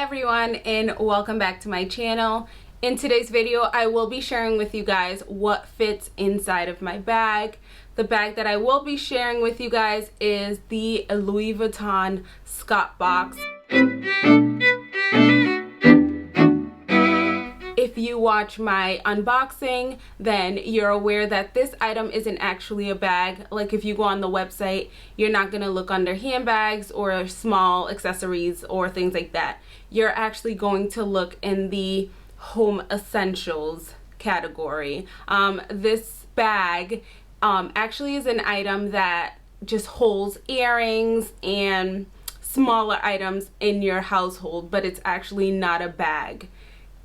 everyone, and welcome back to my channel. In today's video, I will be sharing with you guys what fits inside of my bag. The bag that I will be sharing with you guys is the Louis Vuitton Scott box. If you watch my unboxing, then you're aware that this item isn't actually a bag. Like if you go on the website, you're not going to look under handbags or small accessories or things like that. You're actually going to look in the home essentials category. This bag actually is an item that just holds earrings and smaller items in your household, but it's actually not a bag.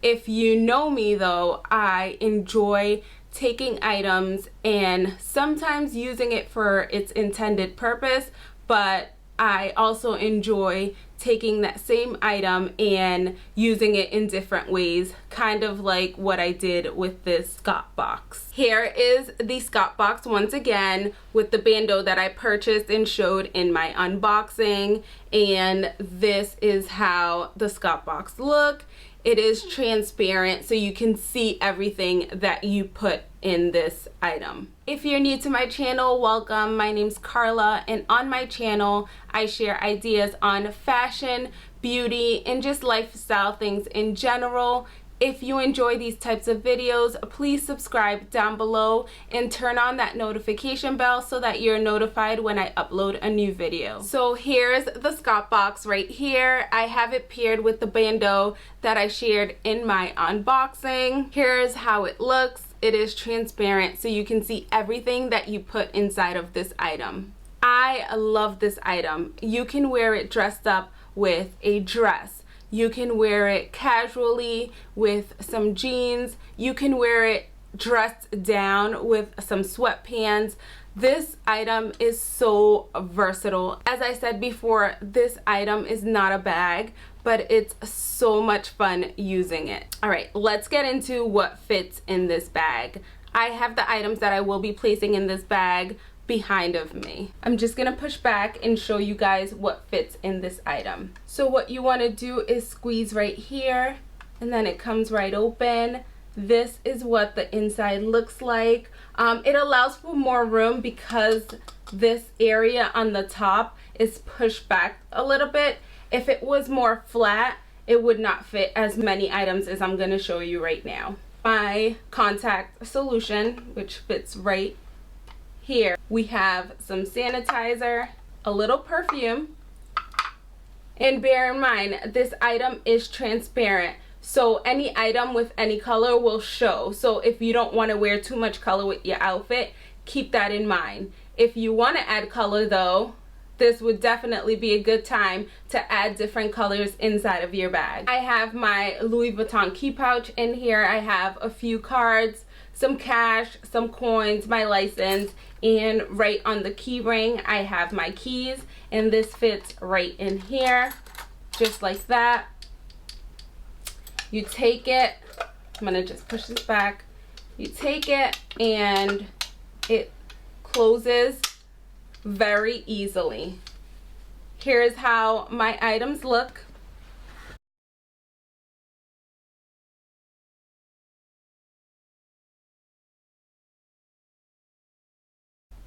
If you know me though, I enjoy taking items and sometimes using it for its intended purpose, but I also enjoy taking that same item and using it in different ways, kind of like what I did with this Scott box. Here is the Scott box once again with the bandeau that I purchased and showed in my unboxing, and this is how the Scott box look. It is transparent so you can see everything that you put in this item. If you're new to my channel, welcome. My name's Carla, and on my channel I share ideas on fashion, beauty, and just lifestyle things in general. If you enjoy these types of videos, please subscribe down below and turn on that notification bell so that you're notified when I upload a new video. So here's the Scott box right here. I have it paired with the bandeau that I shared in my unboxing. Here's how it looks. It is transparent so you can see everything that you put inside of this item. I love this item. You can wear it dressed up with a dress. You can wear it casually with some jeans. You can wear it dressed down with some sweatpants. This item is so versatile. As I said before, this item is not a bag, but it's so much fun using it. All right, let's get into what fits in this bag. I have the items that I will be placing in this bag behind of me. I'm just gonna push back and show you guys what fits in this item. So what you want to do is squeeze right here, and then it comes right open. This is what the inside looks like. It allows for more room because this area on the top is pushed back a little bit. If it was more flat, it would not fit as many items as I'm gonna show you right now. My contact solution, which fits right here. We have some sanitizer, a little perfume, and bear in mind this item is transparent, so any item with any color will show. So if you don't want to wear too much color with your outfit, keep that in mind. If you want to add color though, this would definitely be a good time to add different colors inside of your bag. I have my Louis Vuitton key pouch in here. I have a few cards, some cash, some coins, my license, and right on the key ring I have my keys, and this fits right in here just like that. You take it, I'm gonna just push this back, you take it and it closes very easily. Here's how my items look.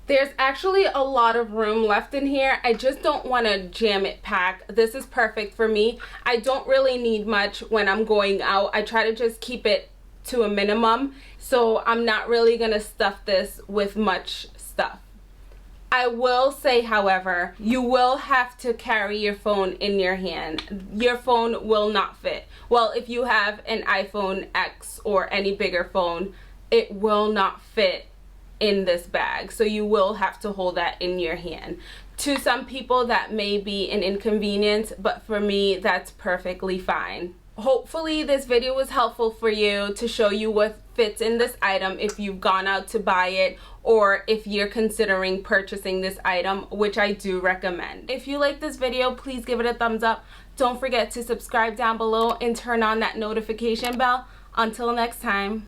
There's actually a lot of room left in here. I just don't want to jam it packed. This is perfect for me. I don't really need much when I'm going out. I try to just keep it to a minimum, so I'm not really going to stuff this with much stuff. I will say, however, you will have to carry your phone in your hand. Your phone will not fit. Well, if you have an iPhone X or any bigger phone, it will not fit in this bag, so you will have to hold that in your hand. To some people that may be an inconvenience, but for me that's perfectly fine. Hopefully this video was helpful for you to show you what fits in this item if you've gone out to buy it, or if you're considering purchasing this item, which I do recommend. If you like this video, please give it a thumbs up. Don't forget to subscribe down below and turn on that notification bell. Until next time.